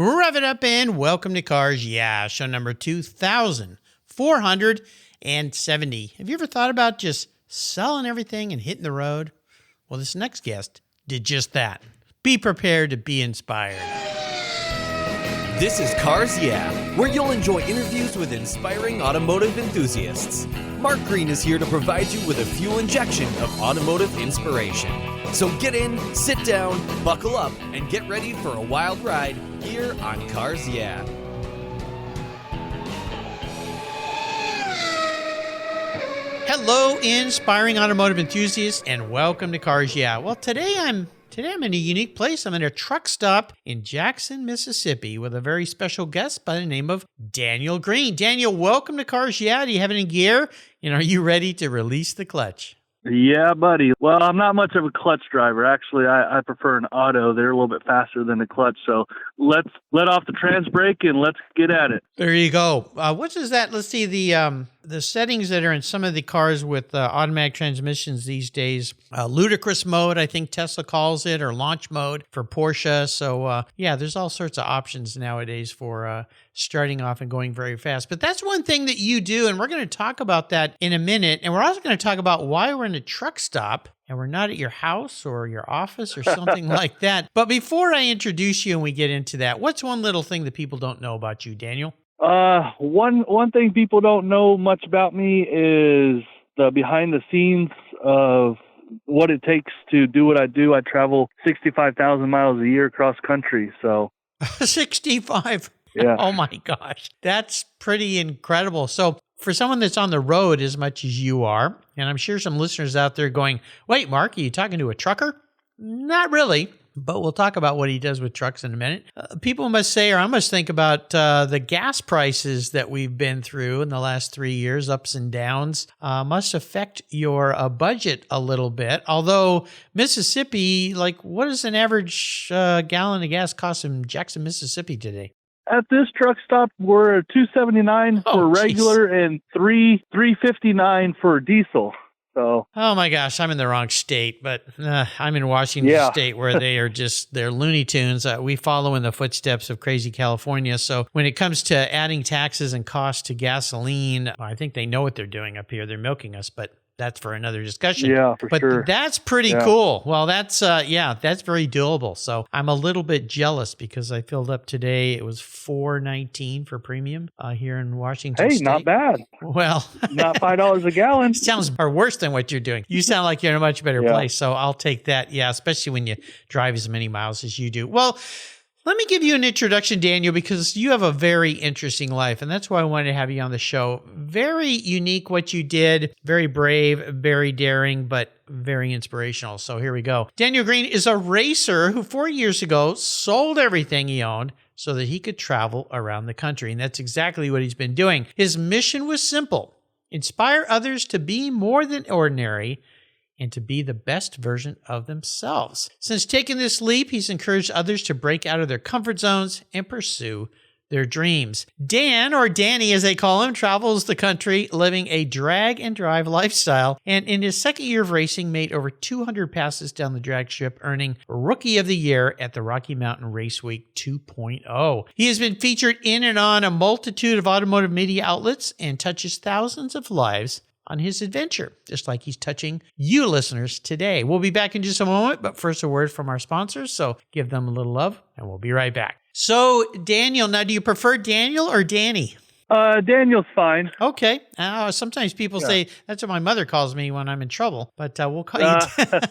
Rev it up and welcome to Cars Yeah, show number 2470. Have you ever thought about just selling everything and hitting the road? Well, this next guest did just that. Be prepared to be inspired. This is Cars Yeah, where you'll enjoy interviews with inspiring automotive enthusiasts. Mark Green is here to provide you with a fuel injection of automotive inspiration. So get in, sit down, buckle up, and get ready for a wild ride here on Cars Yeah. Hello, inspiring automotive enthusiasts, and welcome to Cars Yeah. Well, today I'm in a unique place. I'm in a truck stop in Jackson, Mississippi, with a very special guest by the name of Daniel Green. Daniel, welcome to Cars Yeah. Do you have any gear? And are you ready to release the clutch? Yeah, buddy. Well, I'm not much of a clutch driver. Actually, I prefer an auto. They're a little bit faster than a clutch. So let's let off the trans brake and let's get at it. There you go. What is that? Let's see the settings that are in some of the cars with automatic transmissions these days. Ludicrous mode, I think Tesla calls it, or launch mode for Porsche. So yeah, there's all sorts of options nowadays for starting off and going very fast. But that's one thing that you do, and we're going to talk about that in a minute. And we're also going to talk about why we're in a truck stop and we're not at your house or your office or something like that. But before I introduce you and we get into that, what's one little thing that people don't know about you, Daniel? One thing people don't know much about me is the behind the scenes of what it takes to do what I do. I travel 65,000 miles a year across country. So 65. Yeah. Oh my gosh. That's pretty incredible. So for someone that's on the road as much as you are, and I'm sure some listeners out there going, wait, Mark, are you talking to a trucker? Not really, but we'll talk about what he does with trucks in a minute. People must say, or I must think about the gas prices that we've been through in the last 3 years, ups and downs, must affect your budget a little bit. Although Mississippi, like what does an average gallon of gas cost in Jackson, Mississippi today? At this truck stop, we're $2.79 for regular and $3.59 for diesel. So, oh my gosh, I'm in the wrong state, but I'm in Washington State where they're Looney Tunes. We follow in the footsteps of crazy California. So when it comes to adding taxes and costs to gasoline, I think they know what they're doing up here. They're milking us, but that's for another discussion. Yeah, for sure. But that's pretty cool. Well, that's very doable. So I'm a little bit jealous because I filled up today. It was $4.19 for premium here in Washington State. Hey, not bad. Well, not $5 a gallon. Sounds worse than what you're doing. You sound like you're in a much better place. So I'll take that. Yeah, especially when you drive as many miles as you do. Well, let me give you an introduction, Daniel, because you have a very interesting life, and that's why I wanted to have you on the show. Very unique what you did, very brave, very daring, but very inspirational. So here we go. Daniel Green is a racer who 4 years ago sold everything he owned so that he could travel around the country, and that's exactly what he's been doing. His mission was simple: inspire others to be more than ordinary and to be the best version of themselves. Since taking this leap, he's encouraged others to break out of their comfort zones and pursue their dreams. Dan, or Danny as they call him, travels the country living a drag and drive lifestyle, and in his second year of racing made over 200 passes down the drag strip, earning Rookie of the Year at the Rocky Mountain Race Week 2.0. He has been featured in and on a multitude of automotive media outlets and touches thousands of lives on his adventure, just like he's touching you listeners today. We'll be back in just a moment, but first a word from our sponsors, so give them a little love, and we'll be right back. So, Daniel, now do you prefer Daniel or Danny? Daniel's fine. Okay. Sometimes people say, that's what my mother calls me when I'm in trouble, but we'll call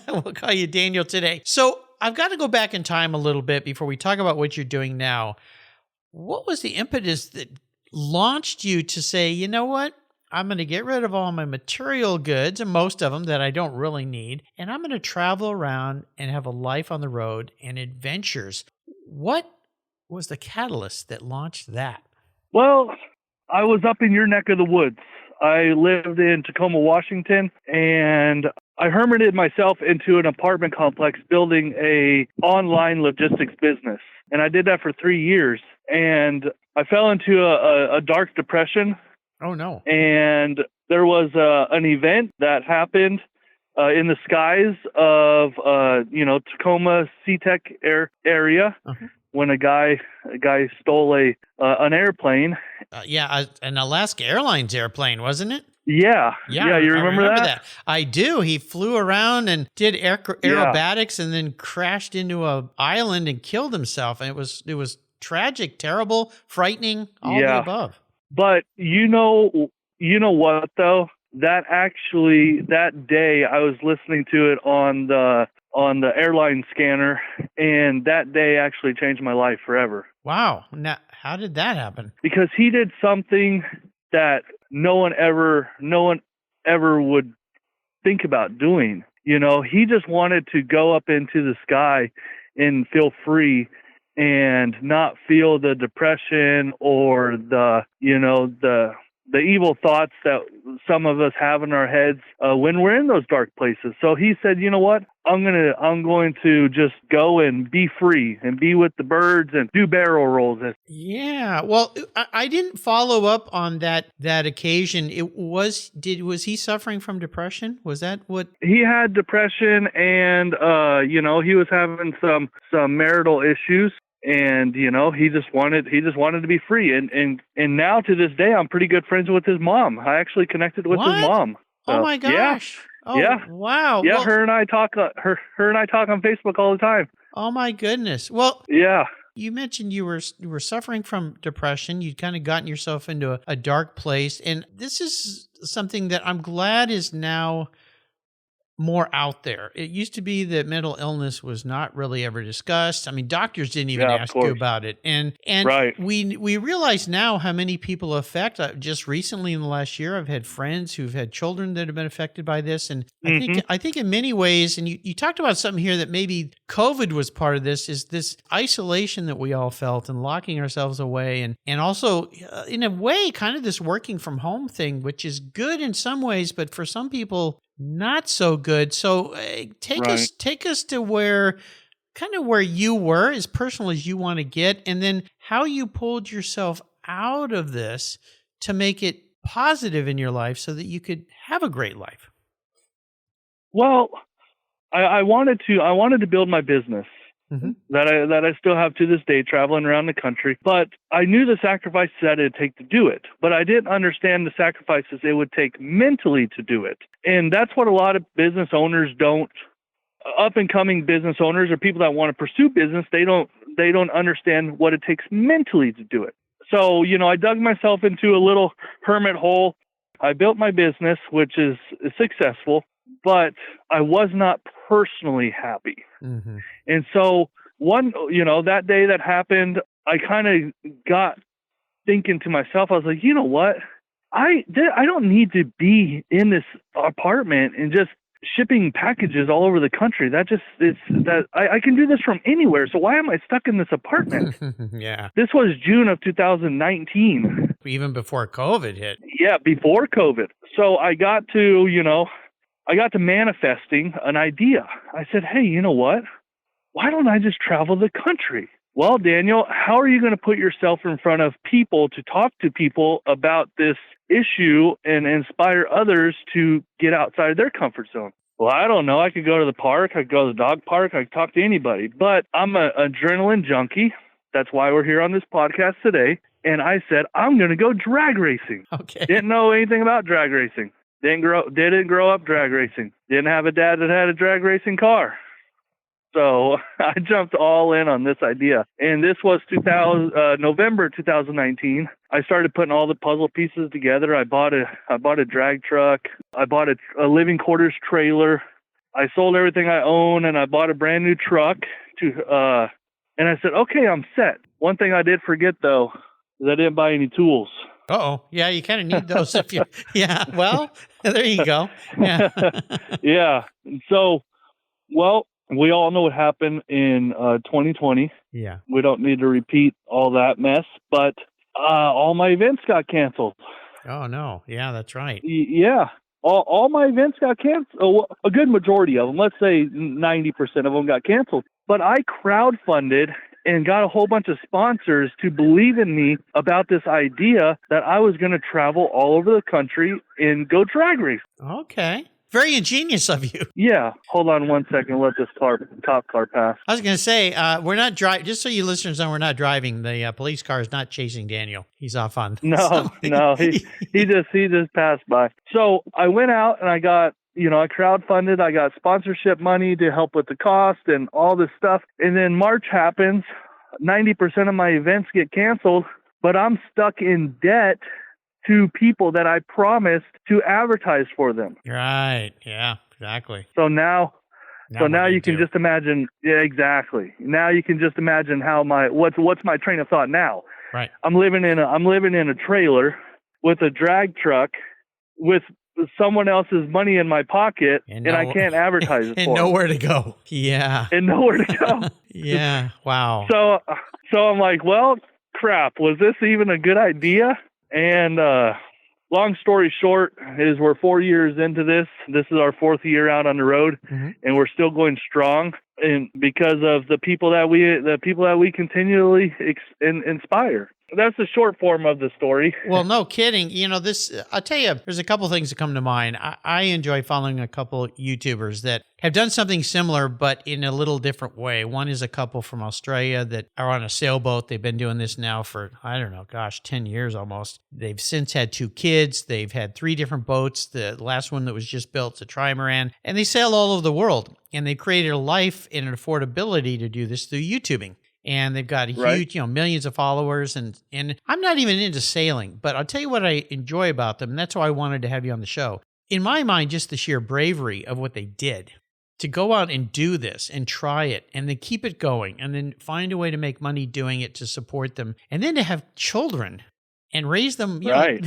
we'll call you Daniel today. So I've got to go back in time a little bit before we talk about what you're doing now. What was the impetus that launched you to say, you know what? I'm going to get rid of all my material goods, and most of them that I don't really need, and I'm going to travel around and have a life on the road and adventures. What was the catalyst that launched that? Well, I was up in your neck of the woods. I lived in Tacoma, Washington, and I hermited myself into an apartment complex building a online logistics business. And I did that for 3 years, and I fell into a dark depression. Oh, no. And there was an event that happened in the skies of, Tacoma SeaTech area when a guy stole an airplane. An Alaska Airlines airplane, wasn't it? Yeah. Yeah, You I remember that? I do. He flew around and did aerobatics and then crashed into a island and killed himself. And it was tragic, terrible, frightening, all the above. But you know what though? That day I was listening to it on the airline scanner, and that day actually changed my life forever. Wow. Now, how did that happen? Because he did something that no one ever would think about doing. You know, he just wanted to go up into the sky and feel free and not feel the depression or the evil thoughts that some of us have in our heads when we're in those dark places. So he said, you know what? I'm going to just go and be free and be with the birds and do barrel rolls. Yeah. Well, I didn't follow up on that occasion. Was he suffering from depression? Was that what? He had depression, and he was having some marital issues. And he just wanted to be free, and now to this day I'm pretty good friends with his mom. I actually connected with his mom. So, oh my gosh! Yeah. Oh, yeah. Wow! Yeah, well, her and I talk on Facebook all the time. Oh my goodness! Well, yeah. You mentioned you were suffering from depression. You'd kind of gotten yourself into a dark place, and this is something that I'm glad is now more out there. It used to be that mental illness was not really ever discussed. I mean, doctors didn't even ask you about it. And right. we realize now how many people affect. Just recently in the last year, I've had friends who've had children that have been affected by this. And I think in many ways, and you talked about something here that maybe COVID was part of this, is this isolation that we all felt and locking ourselves away. And also, in a way, kind of this working from home thing, which is good in some ways, but for some people, not so good. So take us to where you were, as personal as you want to get, and then how you pulled yourself out of this to make it positive in your life so that you could have a great life. Well, I wanted to build my business that I still have to this day, traveling around the country. But I knew the sacrifices that it'd take to do it, but I didn't understand the sacrifices it would take mentally to do it. And that's what a lot of business owners don't. Up and coming business owners or people that want to pursue business, they don't understand what it takes mentally to do it. So, I dug myself into a little hermit hole. I built my business, which is successful, but I was not personally happy. Mm-hmm. And so that day that happened, I kind of got thinking to myself, I was like, you know what? I don't need to be in this apartment and just shipping packages all over the country. I can do this from anywhere. So why am I stuck in this apartment? Yeah. This was June of 2019. Even before COVID hit. Yeah, before COVID. So I got to manifesting an idea. I said, hey, you know what? Why don't I just travel the country? Well, Daniel, how are you going to put yourself in front of people to talk to people about this issue and inspire others to get outside of their comfort zone? Well, I don't know. I could go to the park. I could go to the dog park. I could talk to anybody. But I'm an adrenaline junkie. That's why we're here on this podcast today. And I said, I'm going to go drag racing. Okay. Didn't know anything about drag racing. Didn't grow up drag racing. Didn't have a dad that had a drag racing car. So I jumped all in on this idea. And this was November 2019. I started putting all the puzzle pieces together. I bought a drag truck. I bought a living quarters trailer. I sold everything I own, and I bought a brand new truck and I said, okay, I'm set. One thing I did forget though is I didn't buy any tools. Uh-oh. Yeah, you kind of need those if you, yeah, well, there you go. Yeah. Yeah. So, we all know what happened in 2020. Yeah. We don't need to repeat all that mess, but all my events got canceled. Oh, no. Yeah, that's right. Yeah. All my events got canceled. A good majority of them, let's say 90% of them got canceled. But I crowdfunded and got a whole bunch of sponsors to believe in me about this idea that I was going to travel all over the country and go drag race. Okay. Very ingenious of you. Yeah. Hold on one second. Let this cop car pass. I was going to say, we're not driving, just so you listeners know, we're not driving. The police car is not chasing Daniel. He's off on. No, he just passed by. So I went out and I got, I crowdfunded. I got sponsorship money to help with the cost and all this stuff. And then March happens. 90% of my events get canceled, but I'm stuck in debt to people that I promised to advertise for them. Right. Yeah, exactly. So now you can just imagine. Yeah, exactly. Now you can just imagine how what's my train of thought now. Right. I'm living in a trailer with a drag truck with someone else's money in my pocket, and I can't advertise it and for nowhere to go. Yeah. And nowhere to go. Yeah. Wow. So I'm like, well, crap. Was this even a good idea? And long story short is we're 4 years into this. This is our 4th year out on the road, and we're still going strong. And because of the people that we continually inspire. That's the short form of the story. Well, no kidding. I'll tell you, there's a couple things that come to mind. I enjoy following a couple YouTubers that have done something similar, but in a little different way. One is a couple from Australia that are on a sailboat. They've been doing this now for, 10 years almost. They've since had 2 kids. They've had 3 different boats. The last one that was just built is a trimaran, and they sail all over the world. And they created a life and an affordability to do this through YouTubing. And they've got huge, millions of followers. And I'm not even into sailing, but I'll tell you what I enjoy about them. And that's why I wanted to have you on the show. In my mind, just the sheer bravery of what they did to go out and do this and try it and then keep it going and then find a way to make money doing it to support them. And then to have children and raise them. Right.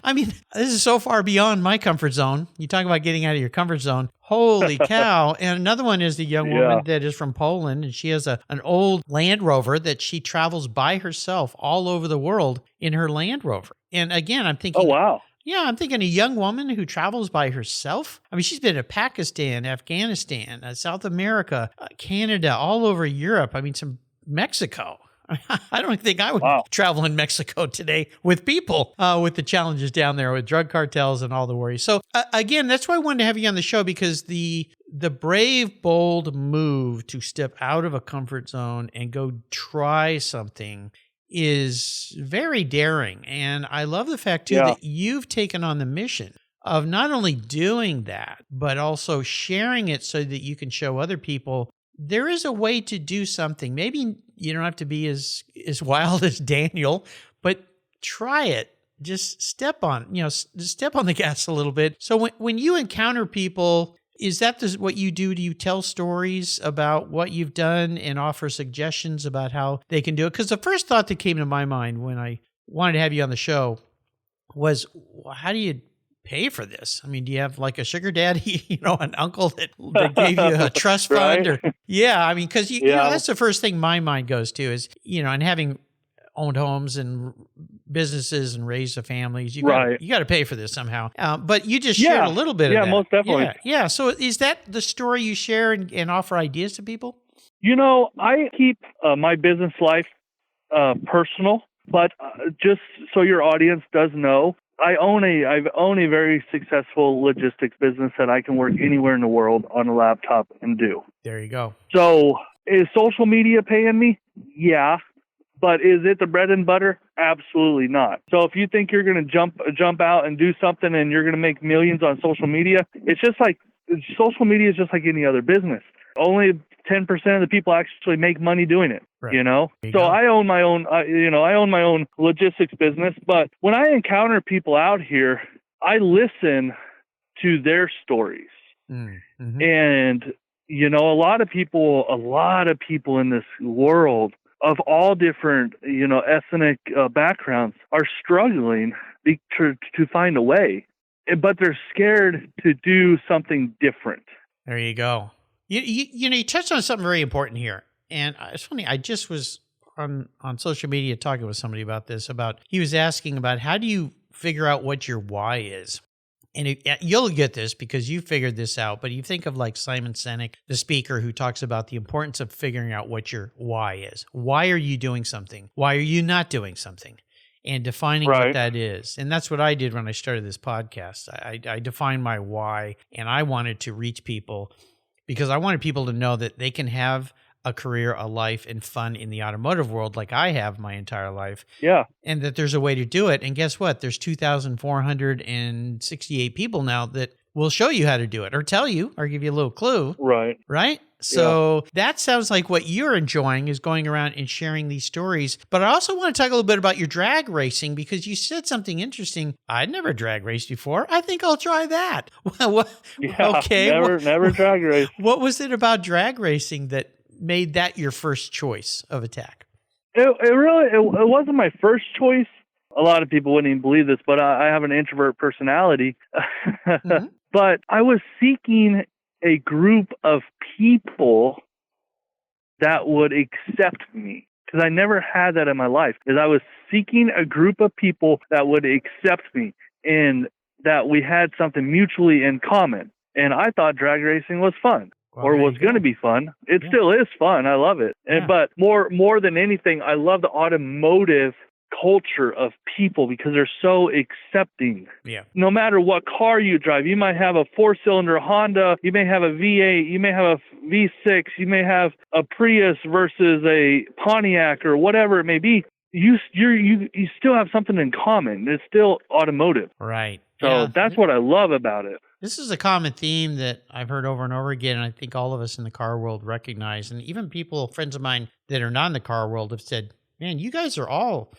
I mean, this is so far beyond my comfort zone. You talk about getting out of your comfort zone. Holy cow. And another one is the young woman that is from Poland, and she has an old Land Rover that she travels by herself all over the world in her Land Rover. And again, I'm thinking, oh, wow. Yeah, I'm thinking a young woman who travels by herself. I mean, she's been to Pakistan, Afghanistan, South America, Canada, all over Europe. I mean, some Mexico. I don't think I would travel in Mexico today with people, with the challenges down there with drug cartels and all the worries. So again, that's why I wanted to have you on the show, because the brave, bold move to step out of a comfort zone and go try something is very daring. And I love the fact too that you've taken on the mission of not only doing that, but also sharing it so that you can show other people there is a way to do something. Maybe you don't have to be as wild as Daniel, but try it. Just step on the gas a little bit. So when you encounter people, is that what you do? Do you tell stories about what you've done and offer suggestions about how they can do it? Because the first thought that came to my mind when I wanted to have you on the show was, how do you pay for this? I mean, do you have like a sugar daddy, an uncle that gave you a trust fund? Or, I mean, because that's the first thing my mind goes to is, and having owned homes and businesses and raised a families, you got to pay for this somehow. But you just shared a little bit of that. Yeah, most definitely. Yeah. So is that the story you share and offer ideas to people? I keep my business life personal, but just so your audience does know, I own a very successful logistics business that I can work anywhere in the world on a laptop and do. There you go. So is social media paying me? Yeah. But is it the bread and butter? Absolutely not. So if you think you're going to jump out and do something and you're going to make millions on social media, it's just like social media is just like any other business. Only 10% of the people actually make money doing it. Right. So I own my own, I own my own logistics business. But when I encounter people out here, I listen to their stories. Mm-hmm. And, a lot of people in this world of all different, ethnic backgrounds are struggling to find a way, but they're scared to do something different. There you go. You touched on something very important here. And it's funny, I just was on social media talking with somebody about this, he was asking about how do you figure out what your why is? And you'll get this because you figured this out, but you think of like Simon Sinek, the speaker who talks about the importance of figuring out what your why is. Why are you doing something? Why are you not doing something? and defining what that is. And that's what I did when I started this podcast. I defined my why, and I wanted to reach people because I wanted people to know that they can have a career, a life, and fun in the automotive world like I have my entire life. Yeah. And that there's a way to do it. And guess what? There's 2,468 people now that will show you how to do it or tell you or give you a little clue. Right. Right? So that sounds like what you're enjoying is going around and sharing these stories. But I also want to talk a little bit about your drag racing because you said something interesting. I'd never drag raced before. I think I'll try that. Okay. Never drag race. What was it about drag racing that made that your first choice of attack? It wasn't my first choice. A lot of people wouldn't even believe this, but I have an introvert personality. Mm-hmm. But I was seeking a group of people that would accept me because I never had that in my life. Is I was seeking a group of people that would accept me and that we had something mutually in common. And I thought drag racing was fun. Or was going to be fun. It still is fun. I love it. And, but more than anything, I love the automotive culture of people because they're so accepting. Yeah. No matter what car you drive, you might have a 4-cylinder Honda, you may have a V8, you may have a V6, you may have a Prius versus a Pontiac or whatever it may be. You still have something in common. It's still automotive. Right. So that's what I love about it. This is a common theme that I've heard over and over again, and I think all of us in the car world recognize. And even friends of mine that are not in the car world have said, man, you guys are all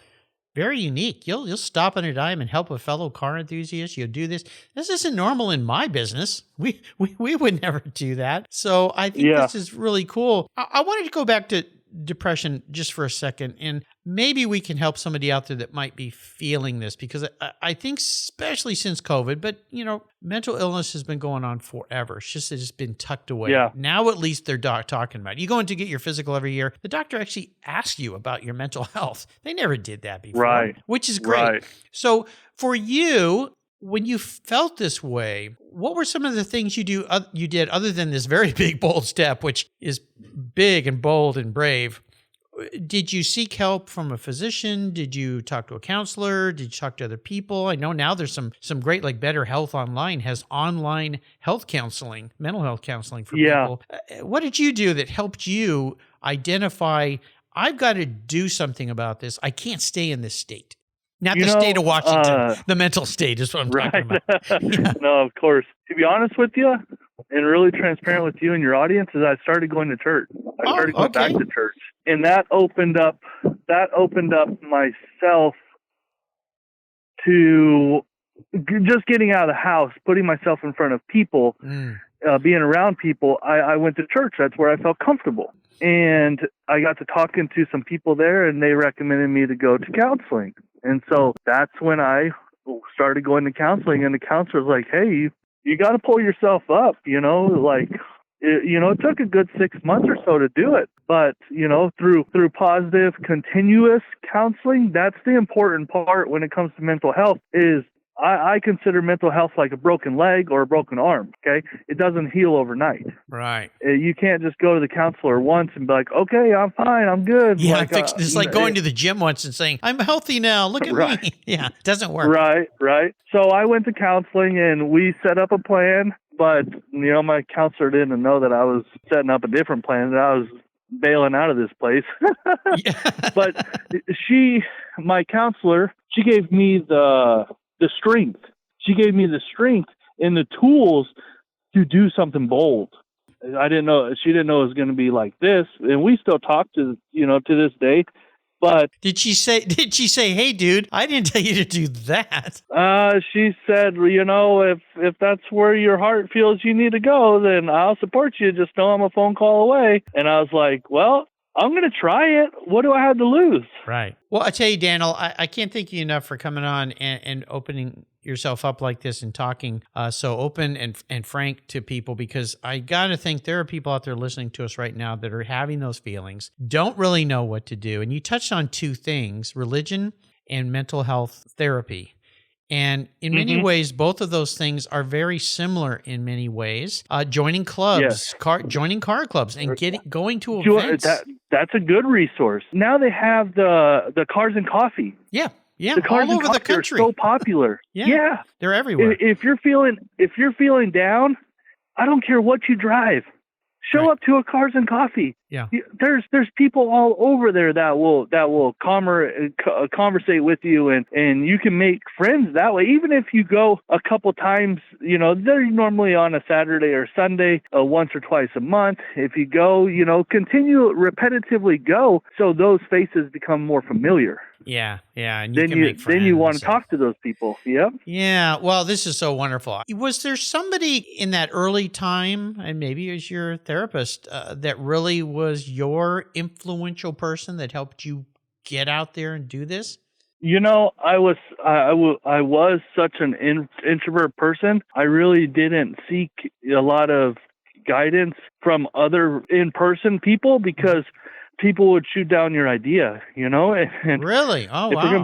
very unique. You'll stop on a dime and help a fellow car enthusiast. You'll do this. This isn't normal in my business. We would never do that. So I think this is really cool. I wanted to go back to depression just for a second, and maybe we can help somebody out there that might be feeling this, because I think especially since COVID, but mental illness has been going on forever. It's just that it's been tucked away. Yeah. Now at least they're talking about it. You go in to get your physical every year, the doctor actually asks you about your mental health. They never did that before, which is great. Right. So for you, when you felt this way, what were some of the things you did other than this very big, bold step, which is big and bold and brave? Did you seek help from a physician? Did you talk to a counselor? Did you talk to other people? I know now there's some great, like Better Health Online has online health counseling, mental health counseling for people. What did you do that helped you identify, I've got to do something about this. I can't stay in this state. Not the state of Washington. The mental state is what I'm talking about. No, of course. To be honest with you, and really transparent with you and your audience, is I started going to church. I started going back to church. And that opened up myself to just getting out of the house, putting myself in front of people, being around people. I went to church. That's where I felt comfortable. And I got to talking to some people there, and they recommended me to go to counseling. And so that's when I started going to counseling, and the counselor was like, hey, you got to pull yourself up, it took a good 6 months or so to do it. But, through positive, continuous counseling, that's the important part when it comes to mental health is I consider mental health like a broken leg or a broken arm, okay? It doesn't heal overnight. Right. You can't just go to the counselor once and be like, okay, I'm fine, I'm good. Yeah, it's like going to the gym once and saying, I'm healthy now, look at me. Yeah, it doesn't work. Right. So I went to counseling and we set up a plan, but, my counselor didn't know that I was setting up a different plan, that I was bailing out of this place. But my counselor, she gave me the strength. She gave me the strength and the tools to do something bold. I didn't know. She didn't know it was going to be like this, and we still talk to this day. But did she say, hey, dude, I didn't tell you to do that? She said, if that's where your heart feels you need to go, then I'll support you. Just know I'm a phone call away. And I was like, well, I'm going to try it. What do I have to lose? Right. Well, I tell you, Daniel, I can't thank you enough for coming on and opening yourself up like this and talking so open and frank to people, because I got to think there are people out there listening to us right now that are having those feelings, don't really know what to do. And you touched on two things, religion and mental health therapy. And in many ways, both of those things are very similar in many ways. Joining clubs, joining car clubs, and going to events. That's a good resource. Now they have the Cars and Coffee. Yeah. Yeah, The cars all and over the coffee country. are so popular. Yeah, they're everywhere. If you're feeling down, I don't care what you drive. Show up to a Cars and Coffee. Yeah. There's people all over there that will conversate with you, and you can make friends that way. Even if you go a couple times, they're normally on a Saturday or Sunday, once or twice a month. If you go, continue repetitively go, so those faces become more familiar. Yeah, and Then can make friends. Then you want to talk to those people. Yep. Yeah, well, this is so wonderful. Was there somebody in that early time, and maybe as your therapist, that really was your influential person that helped you get out there and do this? I was such an introvert person. I really didn't seek a lot of guidance from other in-person people because people would shoot down your idea, And really? Oh, if wow.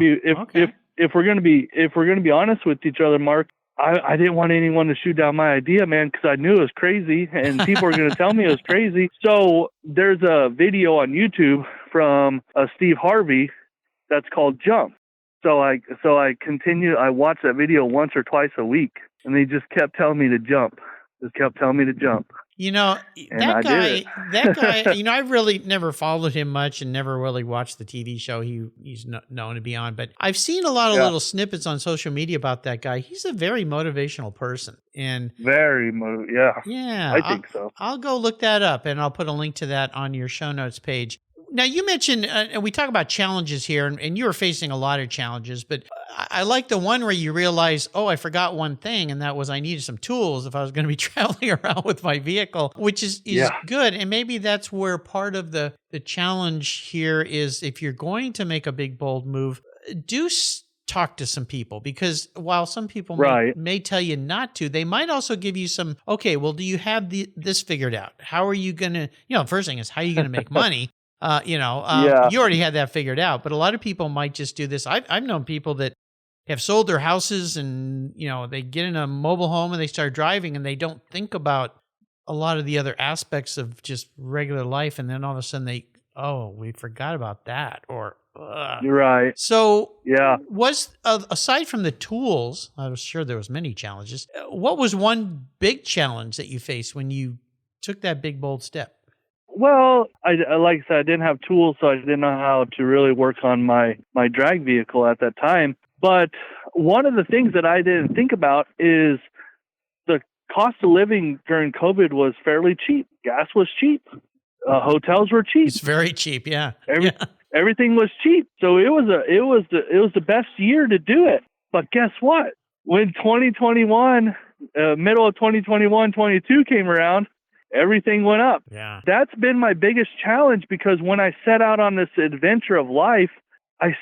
If we're gonna be honest with each other, Mark, I didn't want anyone to shoot down my idea, man, because I knew it was crazy, and people were going to tell me it was crazy. So there's a video on YouTube from Steve Harvey that's called Jump. So I watched that video once or twice a week, and they just kept telling me to jump. That guy, I really never followed him much and never really watched the TV show he's known to be on, but I've seen a lot of little snippets on social media about that guy. He's a very motivational person. And Yeah, I think so. I'll go look that up, and I'll put a link to that on your show notes page. Now, you mentioned, and we talk about challenges here, and you were facing a lot of challenges, but I like the one where you realize, I forgot one thing, and that was I needed some tools if I was going to be traveling around with my vehicle, which is good. And maybe that's where part of the challenge here is if you're going to make a big, bold move, do talk to some people, because while some people may tell you not to, they might also give you some, okay, well, do you have this figured out? How are you going to, the first thing is, how are you going to make money? You already had that figured out, but a lot of people might just do this. I've known people that have sold their houses and, they get in a mobile home and they start driving and they don't think about a lot of the other aspects of just regular life. And then all of a sudden we forgot about that, or, You're right. So was, aside from the tools, I was sure there was many challenges. What was one big challenge that you faced when you took that big, bold step? Well, I like I said, I didn't have tools, so I didn't know how to really work on my drag vehicle at that time. But one of the things that I didn't think about is the cost of living during COVID was fairly cheap. Gas was cheap. Hotels were cheap. It's very cheap, yeah. Everything was cheap. So it was the best year to do it. But guess what? When 2021, middle of 2021, 22 came around, everything went up. Yeah. That's been my biggest challenge, because when I set out on this adventure of life, I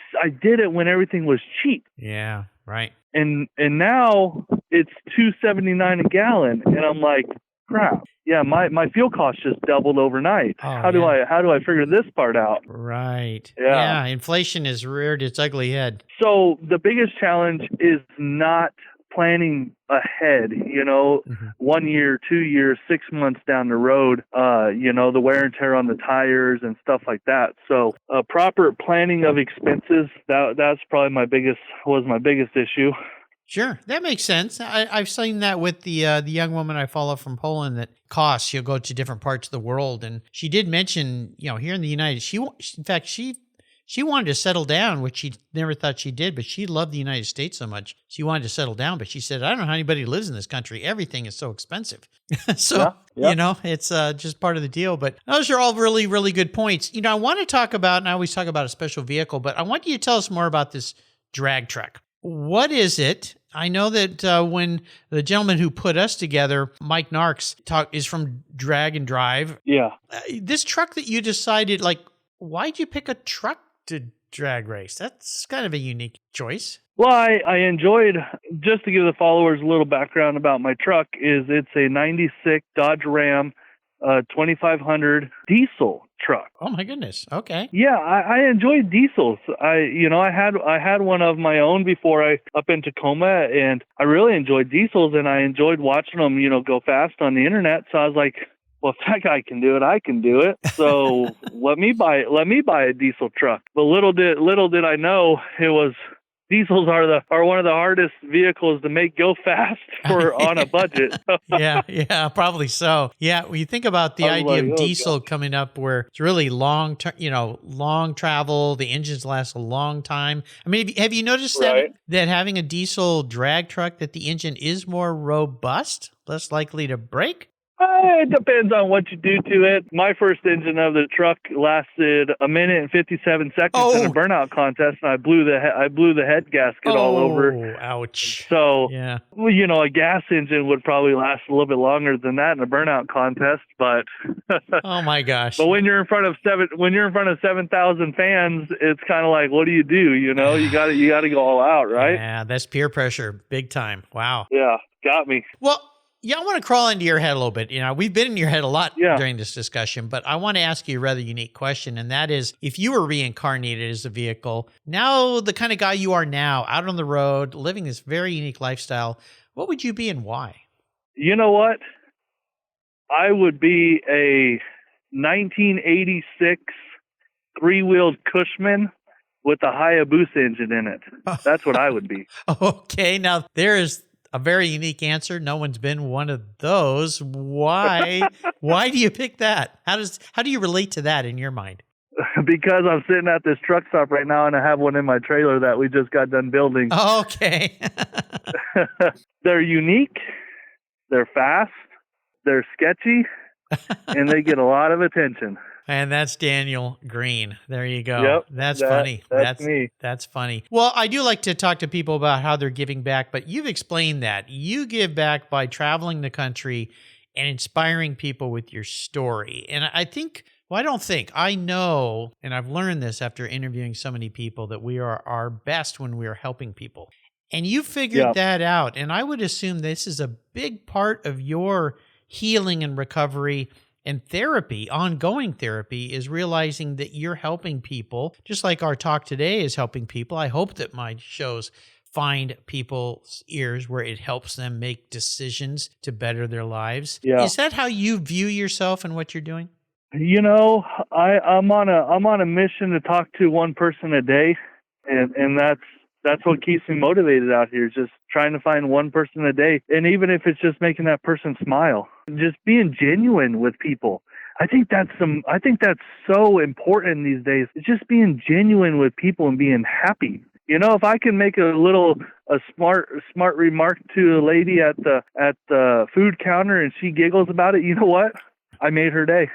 did it when everything was cheap. Yeah, right. And now it's $2.79 a gallon, and I'm like, crap. Yeah, my fuel cost just doubled overnight. How do I figure this part out? Right. Yeah. Inflation has reared its ugly head. So the biggest challenge is not planning ahead, 1 year, 2 years, 6 months down the road, the wear and tear on the tires and stuff like that. So proper planning of expenses, that's probably my biggest issue. Sure, that makes sense. I've seen that with the young woman I follow from Poland that costs. She'll go to different parts of the world, and she did mention, here in the United, she wanted to settle down, which she never thought she did, but she loved the United States so much. She wanted to settle down, but she said, I don't know how anybody lives in this country. Everything is so expensive. So, it's just part of the deal. But those are all really, really good points. I want to talk about, and I always talk about a special vehicle, but I want you to tell us more about this drag truck. What is it? I know that when the gentleman who put us together, Mike Narks, is from Drag and Drive. Yeah. This truck that you decided, why'd you pick a truck to drag race? That's kind of a unique choice. Well, I enjoyed, just to give the followers a little background about my truck, it's a 96 Dodge Ram 2500 diesel truck. Oh my goodness. Okay. Yeah, I enjoyed diesels. I had one of my own before up in Tacoma, and I really enjoyed diesels, and I enjoyed watching them, go fast on the internet. So I was like, well, if that guy can do it, I can do it. So let me buy a diesel truck. But little did I know it was diesels are one of the hardest vehicles to make go fast for on a budget. yeah, probably so. Yeah, when you think about the I was idea like, of oh, diesel coming up where it's really long, long travel, the engines last a long time. I mean, have you noticed Right. that having a diesel drag truck, that the engine is more robust, less likely to break? It depends on what you do to it. My first engine of the truck lasted 1 minute and 57 seconds in a burnout contest, and I blew the head gasket all over. Oh, ouch. So, yeah. Well, a gas engine would probably last a little bit longer than that in a burnout contest, but oh my gosh. But when you're in front of 7,000 fans, it's kind of like, what do? You got to go all out, right? Yeah, that's peer pressure, big time. Wow. Yeah, got me. Well, yeah, I want to crawl into your head a little bit. We've been in your head a lot during this discussion, but I want to ask you a rather unique question, and that is, if you were reincarnated as a vehicle, now the kind of guy you are now, out on the road, living this very unique lifestyle, what would you be and why? You know what? I would be a 1986 three-wheeled Cushman with a Hayabusa engine in it. That's what I would be. Okay, now there is a very unique answer. No one's been one of those. Why? Why do you pick that? How do you relate to that in your mind? Because I'm sitting at this truck stop right now, and I have one in my trailer that we just got done building. Okay. They're unique. They're fast. They're sketchy, and they get a lot of attention. And that's Daniel Green. There you go. Yep, that's funny. That's me. That's funny. Well, I do like to talk to people about how they're giving back, but you've explained that. You give back by traveling the country and inspiring people with your story. And I know, and I've learned this after interviewing so many people, that we are our best when we are helping people. And you figured that out. And I would assume this is a big part of your healing and recovery and therapy, ongoing therapy, is realizing that you're helping people, just like our talk today is helping people. I hope that my shows find people's ears where it helps them make decisions to better their lives. Yeah. Is that how you view yourself and what you're doing? I'm on a mission to talk to one person a day, and that's what keeps me motivated out here, just trying to find one person a day. And even if it's just making that person smile, just being genuine with people. I think that's so important these days. It's just being genuine with people and being happy. If I can make a smart remark to a lady at the food counter and she giggles about it, you know what? I made her day.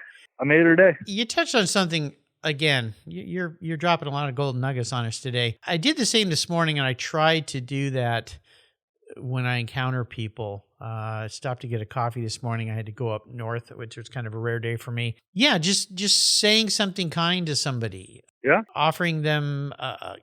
You touched on something. Again, you're dropping a lot of golden nuggets on us today. I did the same this morning, and I tried to do that when I encounter people. I stopped to get a coffee this morning. I had to go up north, which was kind of a rare day for me. Yeah, just saying something kind to somebody. Yeah. Offering them, a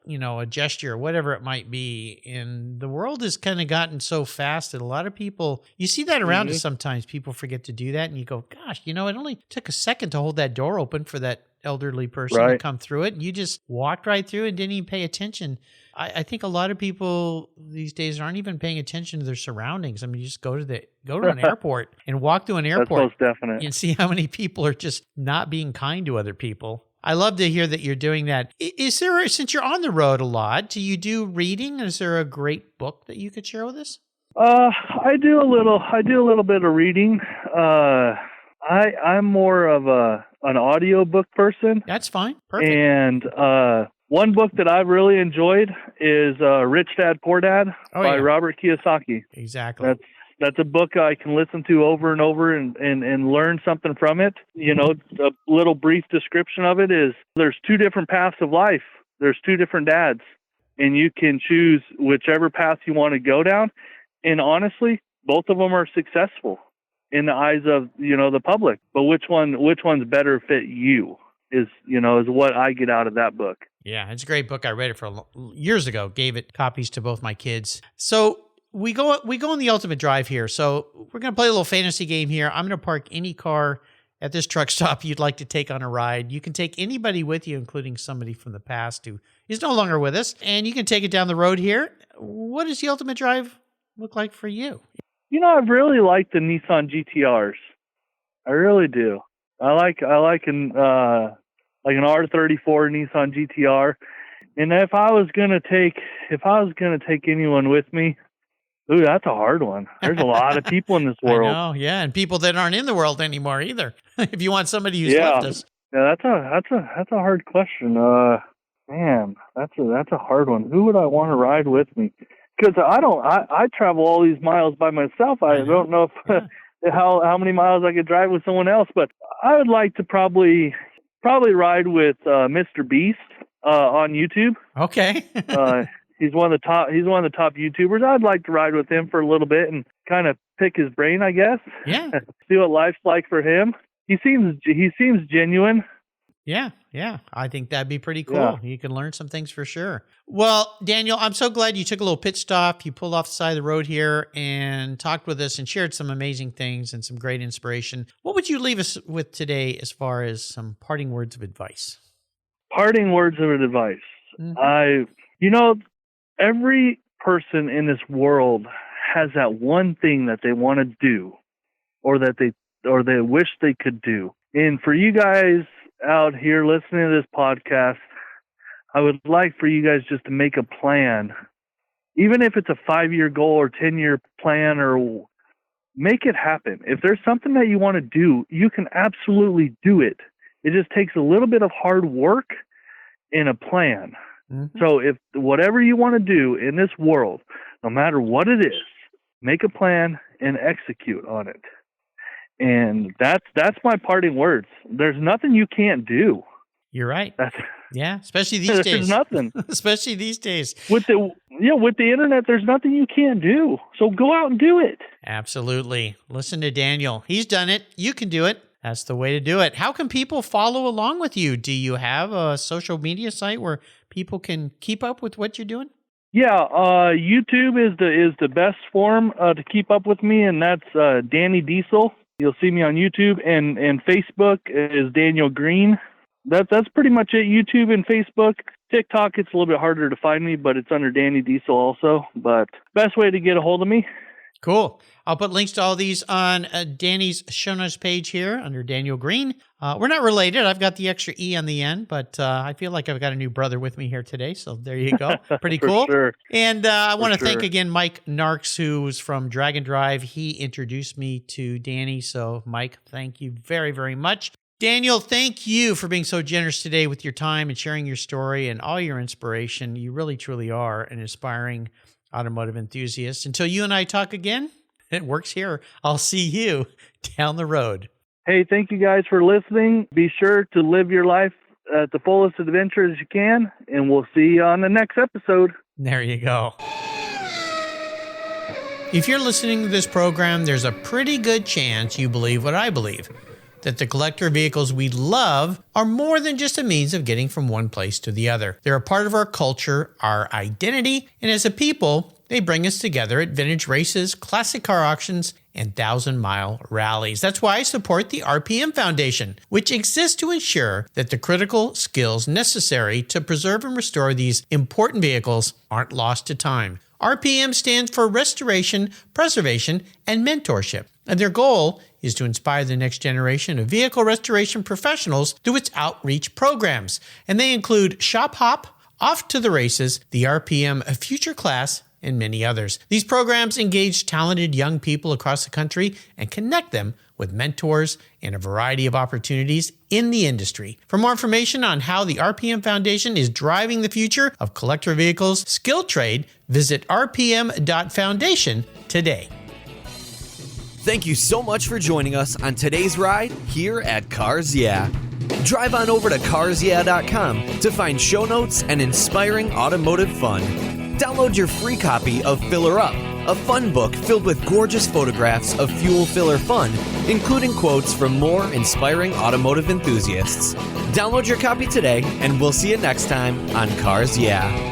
gesture, whatever it might be. And the world has kind of gotten so fast that a lot of people, you see that around us sometimes. People forget to do that, and you go, gosh, it only took a second to hold that door open for that elderly person to come through it, and you just walked right through and didn't even pay attention. I think a lot of people these days aren't even paying attention to their surroundings. I mean, you just go to an airport and walk through an airport. That's most definite. And see how many people are just not being kind to other people. I love to hear that you're doing that. Is there, since you're on the road a lot, do you do reading? Is there a great book that you could share with us? I do a little bit of reading. I'm more of an audiobook person. That's fine. Perfect. And one book that I've really enjoyed is Rich Dad, Poor Dad by Robert Kiyosaki. Exactly. That's a book I can listen to over and over and learn something from it. A little brief description of it is there's two different paths of life. There's two different dads, and you can choose whichever path you want to go down. And honestly, both of them are successful in the eyes of, the public. But which one's better fit you is what I get out of that book. Yeah, it's a great book. I read it for years ago, gave it copies to both my kids. So we go on the ultimate drive here. So we're going to play a little fantasy game here. I'm going to park any car at this truck stop you'd like to take on a ride. You can take anybody with you, including somebody from the past who is no longer with us, and you can take it down the road here. What does the ultimate drive look like for you? I've really liked the Nissan GTRs. I really do. I like an R34 Nissan GTR. And if I was gonna take anyone with me, ooh, that's a hard one. There's a lot of people in this world. I know, yeah, and people that aren't in the world anymore either. If you want somebody who's left us. Yeah, that's a hard question. Man, that's a hard one. Who would I want to ride with me? Because I travel all these miles by myself. I don't know if how many miles I could drive with someone else, but I would like to probably ride with Mr. Beast on YouTube. Okay. He's one of the top YouTubers. I'd like to ride with him for a little bit and kind of pick his brain, I guess. Yeah. See what life's like for him. He seems genuine. Yeah. I think that'd be pretty cool. Yeah. You can learn some things for sure. Well, Daniel, I'm so glad you took a little pit stop. You pulled off the side of the road here and talked with us and shared some amazing things and some great inspiration. What would you leave us with today as far as some parting words of advice? Parting words of advice. Mm-hmm. Every person in this world has that one thing that they want to do or they wish they could do. And for you guys out here listening to this podcast, I would like for you guys just to make a plan. Even if it's a 5-year goal or 10-year plan, or make it happen. If there's something that you want to do, you can absolutely do it. It just takes a little bit of hard work and a plan. Mm-hmm. So if whatever you want to do in this world, no matter what it is, make a plan and execute on it. And that's my parting words. There's nothing you can't do. You're right. Yeah, especially these days. There's nothing. Especially these days. With the internet, there's nothing you can't do. So go out and do it. Absolutely. Listen to Daniel. He's done it. You can do it. That's the way to do it. How can people follow along with you? Do you have a social media site where people can keep up with what you're doing? Yeah, YouTube is the best form to keep up with me, and that's Danny Diesel. You'll see me on YouTube, and Facebook is Daniel Green. That's pretty much it. YouTube and Facebook. TikTok, it's a little bit harder to find me, but it's under Danny Diesel also. But best way to get a hold of me. Cool. I'll put links to all these on Danny's show notes page here under Daniel Green. We're not related. I've got the extra E on the end, but I feel like I've got a new brother with me here today. So there you go. Pretty cool. Sure. And I want to thank again Mike Narks, who's from Drag and Drive. He introduced me to Danny. So Mike, thank you very, very much. Daniel, thank you for being so generous today with your time and sharing your story and all your inspiration. You really, truly are an inspiring automotive enthusiast. Until you and I talk again, it works here. I'll see you down the road. Hey, thank you guys for listening. Be sure to live your life at the fullest adventure as you can, and we'll see you on the next episode. There you go. If you're listening to this program, there's a pretty good chance you believe what I believe, that the collector vehicles we love are more than just a means of getting from one place to the other. They're a part of our culture, our identity, and as a people, they bring us together at vintage races, classic car auctions, and 1,000-mile rallies. That's why I support the RPM Foundation, which exists to ensure that the critical skills necessary to preserve and restore these important vehicles aren't lost to time. RPM stands for Restoration, Preservation, and Mentorship, and their goal is to inspire the next generation of vehicle restoration professionals through its outreach programs. And they include Shop Hop, Off to the Races, the RPM Future Class, and many others. These programs engage talented young people across the country and connect them with mentors and a variety of opportunities in the industry. For more information on how the RPM Foundation is driving the future of collector vehicles skilled trade, visit rpm.foundation today. Thank you so much for joining us on today's ride here at Cars Yeah. Drive on over to carsyeah.com to find show notes and inspiring automotive fun. Download your free copy of Filler Up, a fun book filled with gorgeous photographs of fuel filler fun, including quotes from more inspiring automotive enthusiasts. Download your copy today, and we'll see you next time on Cars Yeah.